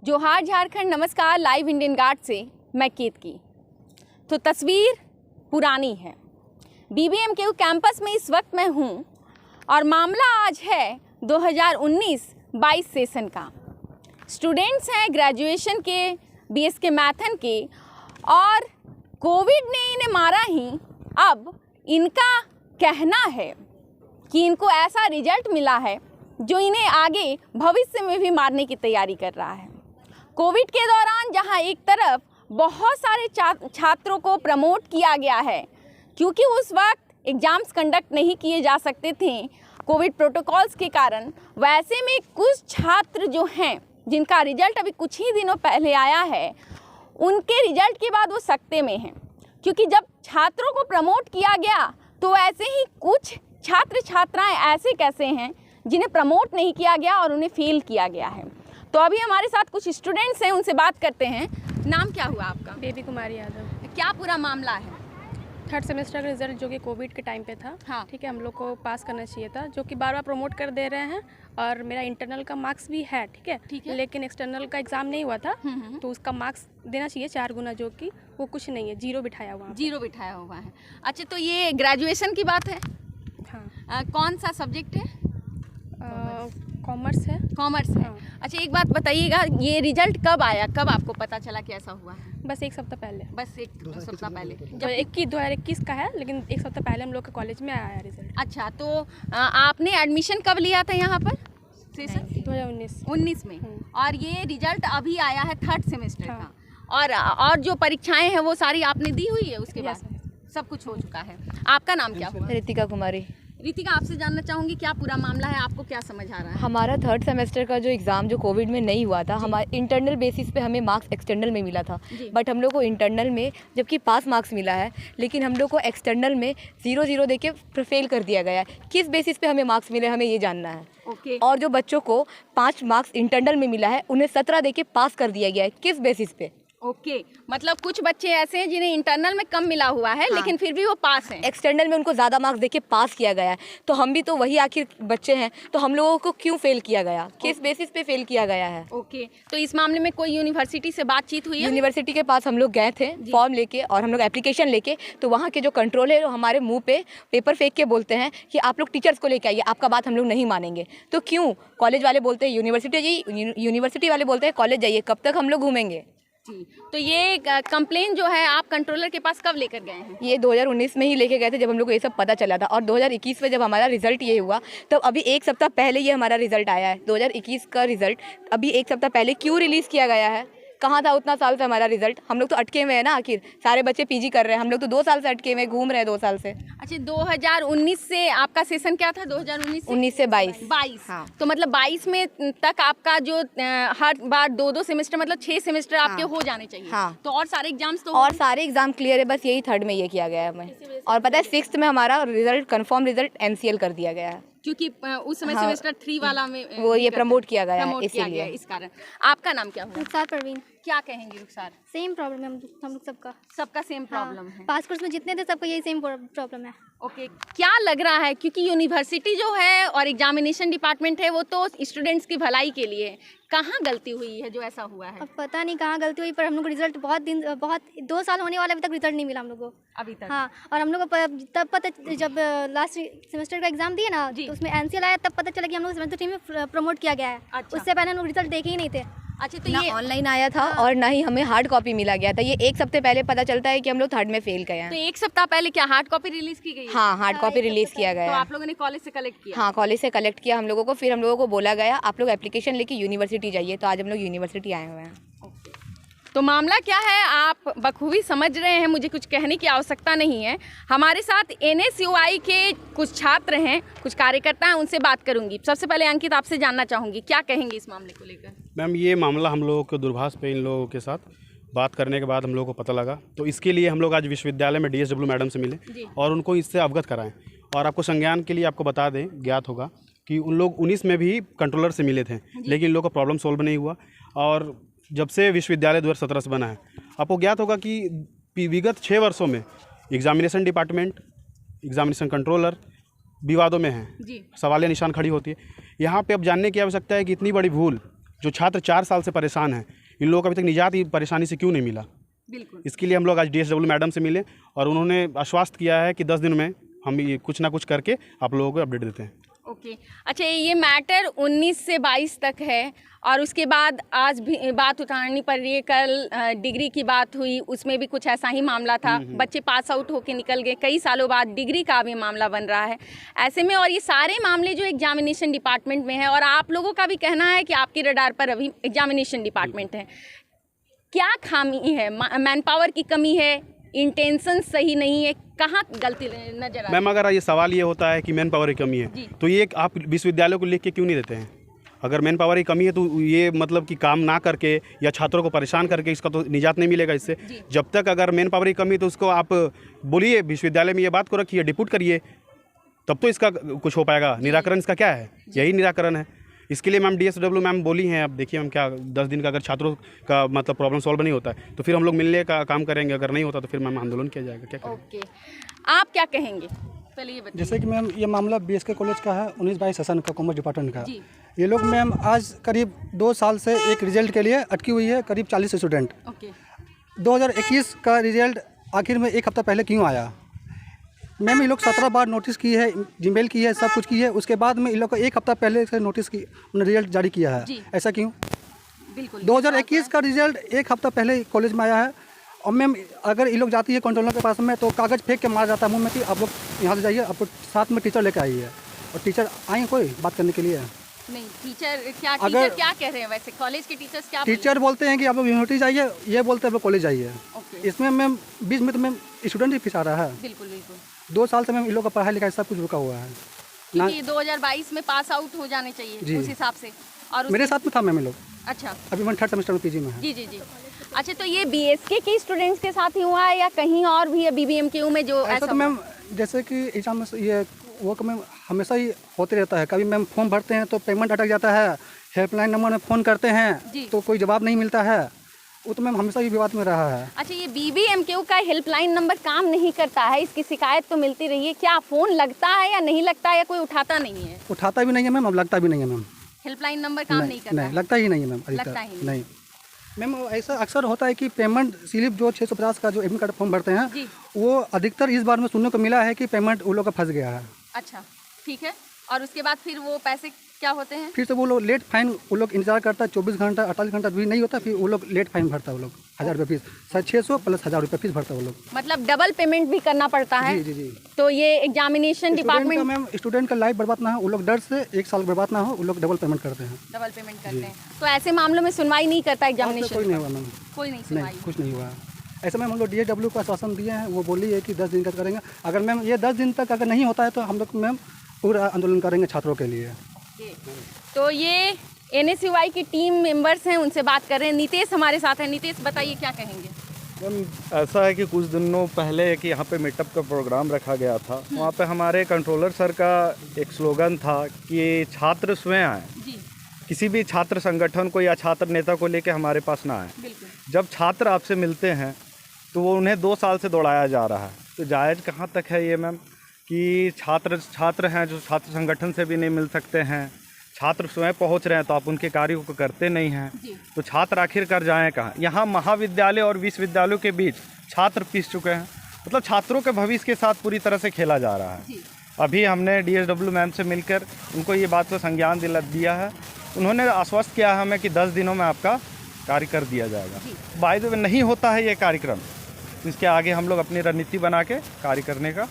जोहार झारखंड, नमस्कार। Live Indian guard से मैं केतकी। तो तस्वीर पुरानी है। बीबीएमकेयू कैंपस में इस वक्त मैं हूँ और मामला आज है 2019-22 सेशन का। स्टूडेंट्स हैं ग्रेजुएशन के, बीएस के मैथन के, और कोविड ने इन्हें मारा ही। अब इनका कहना है कि इनको ऐसा रिजल्ट मिला है जो इन्हें आगे भविष्य में भी मारने की तैयारी कर रहा है। कोविड के दौरान जहां एक तरफ बहुत सारे छात्रों को प्रमोट किया गया है क्योंकि उस वक्त एग्ज़ाम्स कंडक्ट नहीं किए जा सकते थे कोविड प्रोटोकॉल्स के कारण, वैसे में कुछ छात्र जो हैं जिनका रिजल्ट अभी कुछ ही दिनों पहले आया है, उनके रिजल्ट के बाद वो सकते में हैं। क्योंकि जब छात्रों को प्रमोट किया गया तो ऐसे ही कुछ छात्र छात्राएं ऐसे कैसे हैं जिन्हें प्रमोट नहीं किया गया और उन्हें फेल किया गया है। तो अभी हमारे साथ कुछ स्टूडेंट्स हैं, उनसे बात करते हैं। नाम क्या हुआ आपका? बेबी कुमारी यादव। क्या पूरा मामला है? थर्ड सेमेस्टर का रिजल्ट जो कि कोविड के टाइम पे था, हाँ। ठीक है, हम लोग को पास करना चाहिए था, जो कि बार बार प्रमोट कर दे रहे हैं। और मेरा इंटरनल का मार्क्स भी है, ठीक है, लेकिन एक्सटर्नल का एग्जाम नहीं हुआ था, तो उसका मार्क्स देना चाहिए 4 गुना, जो कि वो कुछ नहीं है, 0 बिठाया हुआ है। 0 बिठाया हुआ है। अच्छा, तो ये ग्रेजुएशन की बात है? हाँ। कौन सा सब्जेक्ट है? कॉमर्स है। कॉमर्स है। हाँ। अच्छा, एक बात बताइएगा, ये रिजल्ट कब आया, कब आपको पता चला कि ऐसा हुआ है? बस 1 सप्ताह पहले। बस 1 सप्ताह पहले। जब 2021 का है, लेकिन 1 सप्ताह पहले हम लोग के कॉलेज में आया रिजल्ट। अच्छा, तो आपने एडमिशन कब लिया था यहाँ पर? सेशन 2019 में। और ये रिजल्ट अभी आया है थर्ड सेमेस्टर हाँ। का। और जो परीक्षाएं हैं वो सारी आपने दी हुई है? उसके बाद सब कुछ हो चुका है। आपका नाम क्या हुआ? रितिका कुमारी। रितिका, आपसे जानना चाहूँगी क्या पूरा मामला है, आपको क्या समझ आ रहा है? हमारा थर्ड सेमेस्टर का जो एग्ज़ाम जो कोविड में नहीं हुआ था, हमारे इंटरनल बेसिस पे हमें मार्क्स एक्सटर्नल में मिला था, बट हम लोग को इंटरनल में जबकि पास मार्क्स मिला है, लेकिन हम लोग को एक्सटर्नल में 0-0 दे के फेल कर दिया गया है। किस बेसिस पे हमें मार्क्स मिले, हमें ये जानना है। ओके। और जो बच्चों को 5 मार्क्स इंटरनल में मिला है, उन्हें 17 दे के पास कर दिया गया है। किस बेसिस पे? ओके, मतलब कुछ बच्चे ऐसे हैं जिन्हें इंटरनल में कम मिला हुआ है, लेकिन फिर भी वो पास हैं। एक्सटर्नल में उनको ज़्यादा मार्क्स देके पास किया गया है, तो हम भी तो वही आखिर बच्चे हैं, तो हम लोगों को क्यों फेल किया गया, किस बेसिस पे फेल किया गया है? ओके, तो इस मामले में कोई यूनिवर्सिटी से बातचीत हुई है? यूनिवर्सिटी के पास हम लोग गए थे फॉर्म लेके और हम लोग एप्लीकेशन लेके, तो वहाँ के जो कंट्रोल है वो हमारे मुंह पे पेपर फेंक के बोलते हैं कि आप लोग टीचर्स को लेके आइए, आपका बात हम लोग नहीं मानेंगे। तो क्यों? कॉलेज वाले बोलते हैं यूनिवर्सिटी जाइए, यूनिवर्सिटी वाले बोलते हैं कॉलेज जाइए, कब तक हम लोग घूमेंगे? जी, तो ये कंप्लेन जो है आप कंट्रोलर के पास कब लेकर गए हैं? ये 2019 में ही लेके गए थे, जब हम लोग को ये सब पता चला था। और 2021 में जब हमारा रिजल्ट ये हुआ, तब अभी 1 सप्ताह पहले ये हमारा रिजल्ट आया है। 2021 का रिजल्ट अभी 1 सप्ताह पहले क्यों रिलीज़ किया गया है? कहाँ था उतना साल से हमारा रिजल्ट? हम लोग तो अटके हुए हैं ना, आखिर सारे बच्चे पीजी कर रहे हैं, हम लोग तो 2 साल से अटके हुए घूम रहे हैं 2 साल से। अच्छा, 2019 से आपका सेशन क्या था? 19 से 22। हाँ। तो मतलब 22 में तक आपका जो हर बार 2-2 सेमेस्टर, मतलब 6 सेमेस्टर आपके हो जाने चाहिए। हाँ। तो और सारे एग्जाम्स तो और सारे एग्जाम क्लियर है, बस यही थर्ड में ये किया गया है हमें। और पता है 6th में हमारा रिजल्ट कंफर्म रिजल्ट NCL कर दिया गया है, क्योंकि उस समय सेमेस्टर 3 वाला में वो ये प्रमोट किया गया है, प्रमोट किया गया इसीलिए। इस कारण। आपका नाम क्या हुआ? रुखसार परवीन। क्या कहेंगे रुखसार? सेम प्रॉब्लम है हम लोग सबका। सबका सेम प्रॉब्लम है। पास कोर्स में जितने थे सबका यही सेम प्रॉब्लम है। ओके, क्या लग रहा है, क्योंकि यूनिवर्सिटी जो है और एग्जामिनेशन डिपार्टमेंट है वो तो स्टूडेंट्स की भलाई के लिए है, कहाँ गलती हुई है जो ऐसा हुआ है? अब पता नहीं कहाँ गलती हुई, पर हम लोग को रिजल्ट बहुत 2 साल होने वाला, अभी तक रिजल्ट नहीं मिला हम लोग को अभी तक। हाँ, और हम लोग को तब पता, जब लास्ट सेमेस्टर का एग्जाम दिए ना, तो उसमें NCL आया, तब पता चला कि हम लोग सेमेस्टर 3 में प्रमोट किया गया है। अच्छा। उससे पहले हम लोग रिजल्ट देखे ही नहीं थे। अच्छा, तो ना ये ऑनलाइन आया था और ना ही हमें हार्ड कॉपी मिला गया था। ये 1 सप्ताह पहले पता चलता है कि हम लोग थर्ड में फेल गए हैं। तो 1 सप्ताह पहले क्या हार्ड कॉपी रिलीज की गई है? हाँ, हार्ड कॉपी रिलीज किया गया तो है। आप लोगों ने कॉलेज से कलेक्ट किया? हाँ, कॉलेज से कलेक्ट किया हम लोगों को, फिर हम लोगों को बोला गया आप लोग एप्लीकेशन लेके यूनिवर्सिटी जाइए, तो आज हम लोग यूनिवर्सिटी आए हुए हैं। तो मामला क्या है आप बखूबी समझ रहे हैं, मुझे कुछ कहने की आवश्यकता नहीं है। हमारे साथ NSUI के कुछ छात्र हैं, कुछ कार्यकर्ता हैं, उनसे बात करूंगी। सबसे पहले अंकित, आपसे जानना चाहूँगी क्या कहेंगे इस मामले को लेकर? मैम, ये मामला हम लोगों के दूरभाष पे इन लोगों के साथ बात करने के बाद हम लोगों को पता लगा, तो इसके लिए हम लोग आज विश्वविद्यालय में DSW मैडम से मिले और उनको इससे अवगत कराएं। और आपको संज्ञान के लिए आपको बता दें, ज्ञात होगा कि उन लोग 19 में भी कंट्रोलर से मिले थे, लेकिन इन लोग का प्रॉब्लम सॉल्व नहीं हुआ। और जब से विश्वविद्यालय 2017 से बना है, आपको ज्ञात होगा कि विगत 6 वर्षों में एग्जामिनेशन डिपार्टमेंट, एग्जामिनेशन कंट्रोलर विवादों में हैं, सवालिया निशान खड़ी होती है। यहाँ पे अब जानने की आवश्यकता है कि इतनी बड़ी भूल जो छात्र 4 साल से परेशान हैं, इन लोगों को अभी तक निजात परेशानी से क्यों नहीं मिला। बिल्कुल। इसके लिए हम लोग आज DSW मैडम से मिले और उन्होंने आश्वस्त किया है कि 10 दिन में हम ये कुछ ना कुछ करके आप लोगों को अपडेट देते हैं। ओके। अच्छा, ये मैटर 19 से 22 तक है और उसके बाद आज भी बात उठानी पड़ रही है। कल डिग्री की बात हुई, उसमें भी कुछ ऐसा ही मामला था, बच्चे पास आउट होके निकल गए। कई सालों बाद डिग्री का भी मामला बन रहा है ऐसे में, और ये सारे मामले जो एग्जामिनेशन डिपार्टमेंट में है और आप लोगों का भी कहना है कि आपके रडार पर अभी एग्जामिनेशन डिपार्टमेंट है। क्या खामी है? मैन पावर की कमी है, इंटेंशन सही नहीं है, कहाँ गलती नजर आ रही है? मैम, अगर ये सवाल ये होता है कि मैन पावर की कमी है तो ये आप विश्वविद्यालय को लिख के क्यों नहीं देते हैं? अगर मैन पावर की कमी है तो ये मतलब कि काम ना करके या छात्रों को परेशान करके इसका तो निजात नहीं मिलेगा इससे। जब तक अगर मैन पावर की कमी है तो उसको आप बोलिए, विश्वविद्यालय में ये बात को रखिए, डिप्यूट करिए, तब तो इसका कुछ हो पाएगा। निराकरण इसका क्या है? यही निराकरण है। इसके लिए मैम DSW मैम बोली हैं। अब देखिए हम क्या 10 दिन का अगर छात्रों का मतलब प्रॉब्लम सॉल्व नहीं होता है तो फिर हम लोग मिलने का काम करेंगे, अगर नहीं होता तो फिर मैम आंदोलन किया जाएगा। क्या करें? ओके, आप क्या कहेंगे? चलिए बताइए। जैसे कि मैम ये मामला BSK कॉलेज का है, 19-22 सेशन का, कॉमर्स डिपार्टमेंट का। ये लोग मैम आज करीब 2 साल से एक रिजल्ट के लिए अटकी हुई है, करीब 40 स्टूडेंट। ओके। 2021 का रिजल्ट आखिर में 1 हफ्ता पहले क्यों आया? मैम ये लोग 17 बार नोटिस की है, जीमेल की है, सब कुछ की है, उसके बाद में इन लोग को 1 हफ्ता पहले से नोटिस की रिजल्ट जारी किया है। ऐसा क्यों? बिल्कुल। 2021 का रिजल्ट 1 हफ्ता पहले कॉलेज में आया है और मैम अगर ये लोग जाती है कंट्रोलर के पास में तो कागज़ फेंक के मारा जाता है मुँह में कि आप लोग यहाँ से जाइए, आपको साथ में टीचर लेकर आइए। और टीचर आए कोई बात करने के लिए? नहीं, टीचर क्या कह रहे हैं वैसे? कॉलेज के टीचर्स क्या टीचर बोलते हैं कि आप लोग यूनिवर्सिटी जाइए, ये बोलते हैं आप लोग कॉलेज जाइए। इसमें मैम बीच में तो मैम स्टूडेंट ही फंसा रहा है। बिल्कुल बिल्कुल। 2 साल से मैम इन लोग का पढ़ाई लिखाई सब कुछ रुका हुआ है। क्योंकि 2022 में पास आउट हो जाने चाहिए उस हिसाब से। और मेरे साथ में था मैम ये लोग। अच्छा। अभी मैं 3rd सेमेस्टर में PG में है। जी। अच्छा, तो ये BSK के स्टूडेंट्स के साथ ही हुआ है या कहीं और भी है BBMKU में जो ऐसा? तो मैम जैसे कि एग्जाम में ये वो मैम हमेशा ही होते रहता है। कभी मैम फॉर्म भरते हैं तो पेमेंट अटक जाता है, हेल्पलाइन नंबर में फ़ोन करते हैं तो कोई जवाब नहीं मिलता है। वो तो मैम हमेशा ही विवाद में रहा है। अच्छा, ये BBMKU का हेल्पलाइन नंबर काम नहीं करता है, इसकी शिकायत तो मिलती रही है। क्या फ़ोन लगता है या नहीं लगता है या कोई उठाता नहीं है? उठाता भी नहीं है मैम, अब लगता भी नहीं है मैम। हेल्पलाइन नंबर काम नहीं करता? नहीं, लगता ही नहीं है मैम। लगता ही नहीं मैम। ऐसा अक्सर होता है कि पेमेंट स्लिप जो 650 का जो एडमिट कार्ड फॉर्म भरते हैं वो अधिकतर इस बार में सुनने को मिला है कि पेमेंट वो लोग का फंस गया है। अच्छा, ठीक है। और उसके बाद फिर वो पैसे क्या होते हैं? फिर से वो लोग लेट फाइन वो लोग इंतजार करता है, 24 घंटा 48 घंटा भी नहीं होता, फिर वो लोग लेट फाइन भरता है। वो लोग 1000 रुपये फीस, 600 प्लस 1000 रुपये फीस भरता है वो लोग। मतलब डबल पेमेंट भी करना पड़ता है? जी। तो ये एग्जामिनेशन डिपार्टमेंट मैम स्टूडेंट का लाइफ बर्बाद ना हो, वो लोग डर से 1 साल बर्बाद ना हो, वो लोग डबल पेमेंट करते हैं। डबल पेमेंट करते हैं। तो ऐसे मामलों में सुनवाई नहीं करता एग्जामिनेशन? कोई नहीं हुआ मैम, कोई नहीं सुनवाई? कुछ नहीं हुआ। ऐसे मैम हम लोग DSW को आश्वासन दिए हैं, वो बोली है कि 10 दिन तक करेंगे। अगर मैम ये 10 दिन तक अगर नहीं होता है तो हम लोग मैम पूरा आंदोलन करेंगे छात्रों के लिए। तो ये NSUI की टीम मेंबर्स हैं, उनसे बात कर रहे हैं। नितेश हमारे साथ हैं। नितेश, बताइए क्या कहेंगे? मैम ऐसा है कि कुछ दिनों पहले कि यहाँ पे मीटअप का प्रोग्राम रखा गया था, वहाँ पे हमारे कंट्रोलर सर का एक स्लोगन था कि छात्र स्वयं आए, किसी भी छात्र संगठन को या छात्र नेता को लेके हमारे पास ना आए। जब छात्र आपसे मिलते हैं तो वो उन्हें 2 साल से दौड़ाया जा रहा है, तो जायज़ कहाँ तक है ये मैम कि छात्र हैं जो छात्र संगठन से भी नहीं मिल सकते हैं, छात्र स्वयं पहुंच रहे हैं तो आप उनके कार्यों को करते नहीं हैं, तो छात्र आखिरकार जाएं कहाँ? यहाँ महाविद्यालय और विश्वविद्यालयों के बीच छात्र पिस चुके हैं, मतलब छात्रों के भविष्य के साथ पूरी तरह से खेला जा रहा है। अभी हमने DSW मैम से मिलकर उनको ये बात को संज्ञान दिया है। उन्होंने आश्वस्त किया है हमें कि 10 दिनों में आपका कार्य कर दिया जाएगा। बाय द वे नहीं होता है ये कार्यक्रम, इसके आगे हम लोग अपनी रणनीति बना के कार्य करने का।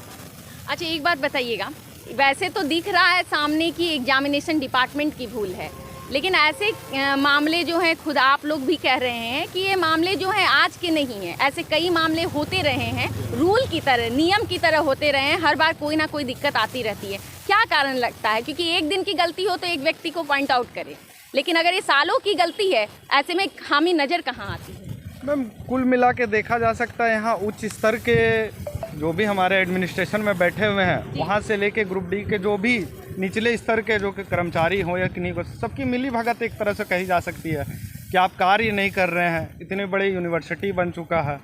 अच्छा, एक बात बताइएगा, वैसे तो दिख रहा है सामने की एग्जामिनेशन डिपार्टमेंट की भूल है, लेकिन ऐसे मामले जो हैं खुद आप लोग भी कह रहे हैं कि ये मामले जो हैं आज के नहीं हैं, ऐसे कई मामले होते रहे हैं, रूल की तरह, नियम की तरह होते रहे हैं, हर बार कोई ना कोई दिक्कत आती रहती है। क्या कारण लगता है? क्योंकि एक दिन की गलती हो तो एक व्यक्ति को पॉइंट आउट करे, लेकिन अगर ये सालों की गलती है, ऐसे में खामी नज़र कहाँ आती है? मैम कुल मिला के देखा जा सकता है यहाँ उच्च स्तर के जो भी हमारे एडमिनिस्ट्रेशन में बैठे हुए हैं, वहाँ से लेके ग्रुप डी के जो भी निचले स्तर के जो कि कर्मचारी हो या किन्हीं को, सबकी मिली भगत एक तरह से कही जा सकती है कि आप कार्य नहीं कर रहे हैं। इतनी बड़ी यूनिवर्सिटी बन चुका है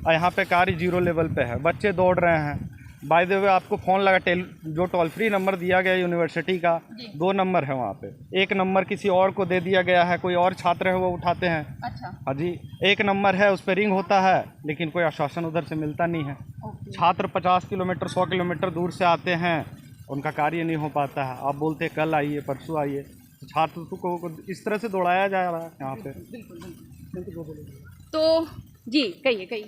और यहाँ पे कार्य 0 लेवल पे है, बच्चे दौड़ रहे हैं, बाय द वे आपको फ़ोन लगा जो टोल फ्री नंबर दिया गया यूनिवर्सिटी का 2 नंबर है वहाँ पे। एक नंबर किसी और को दे दिया गया है, कोई और छात्र है वो उठाते हैं। अच्छा। हाँ जी, एक नंबर है उस पर रिंग होता है लेकिन कोई आश्वासन उधर से मिलता नहीं है। छात्र 50 किलोमीटर 100 किलोमीटर दूर से आते हैं, उनका कार्य नहीं हो पाता है। आप बोलते हैं कल आइए परसों आइए, तो छात्र को इस तरह से दौड़ाया जा रहा है यहाँ पे। तो जी कहिए।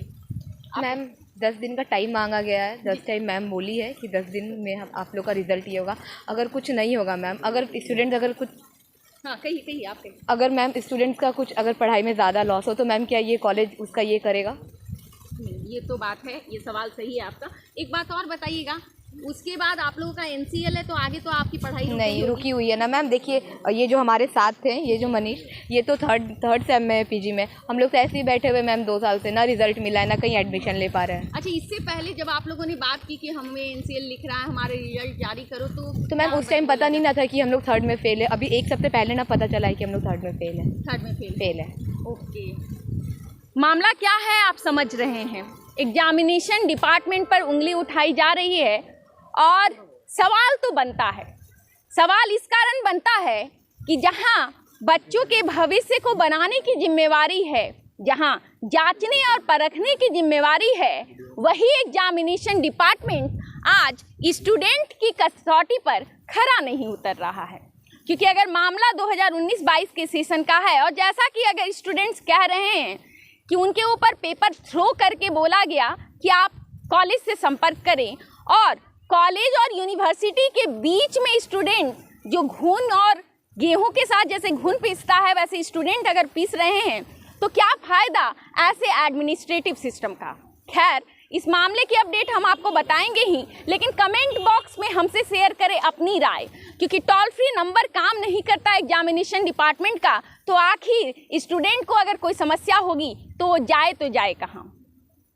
मैम 10 दिन का टाइम मांगा गया है। 10 टाइम मैम बोली है कि 10 दिन में हम आप लोग का रिजल्ट ये होगा। अगर कुछ नहीं होगा मैम, अगर स्टूडेंट अगर कुछ हाँ कहिए आप कहिए। अगर मैम स्टूडेंट्स का कुछ अगर पढ़ाई में ज़्यादा लॉस हो तो मैम क्या ये कॉलेज उसका ये करेगा? नहीं, ये तो बात है, ये सवाल सही है आपका। एक बात और बताइएगा, उसके बाद आप लोगों का NCL है तो आगे तो आपकी पढ़ाई नहीं रुकी हुई है ना मैम। देखिए ये जो हमारे साथ थे, ये जो मनीष, ये तो थर्ड सेम में PG में, हम लोग तो ऐसे ही बैठे हुए मैम 2 साल से, ना रिजल्ट मिला है ना कहीं एडमिशन ले पा रहे हैं। अच्छा, इससे पहले जब आप लोगों ने बात की कि हमें NCL लिख रहा है, हमारे रिजल्ट जारी करो, तो मैम उस टाइम पता नहीं ना था कि हम लोग 3rd में फेल है। अभी 1 सप्ताह पहले ना पता चला है कि हम लोग 3rd में फेल है। 3rd में फेल है। ओके, मामला क्या है आप समझ रहे हैं। एग्जामिनेशन डिपार्टमेंट पर उंगली उठाई जा रही है और सवाल तो बनता है। सवाल इस कारण बनता है कि जहां बच्चों के भविष्य को बनाने की जिम्मेवारी है, जहां जांचने और परखने की जिम्मेवारी है, वही एग्जामिनेशन डिपार्टमेंट आज स्टूडेंट की कसौटी पर खरा नहीं उतर रहा है। क्योंकि अगर मामला 2019-22 के सेशन का है और जैसा कि अगर स्टूडेंट्स कह रहे हैं कि उनके ऊपर पेपर थ्रो करके बोला गया कि आप कॉलेज से संपर्क करें, और कॉलेज और यूनिवर्सिटी के बीच में स्टूडेंट जो घुन और गेहूं के साथ जैसे घुन पीसता है वैसे स्टूडेंट अगर पीस रहे हैं, तो क्या फ़ायदा ऐसे एडमिनिस्ट्रेटिव सिस्टम का। खैर, इस मामले की अपडेट हम आपको बताएंगे ही, लेकिन कमेंट बॉक्स में हमसे शेयर करें अपनी राय, क्योंकि टोल फ्री नंबर काम नहीं करता एग्जामिनेशन डिपार्टमेंट का, तो आखिर स्टूडेंट को अगर कोई समस्या होगी तो जाए कहाँ।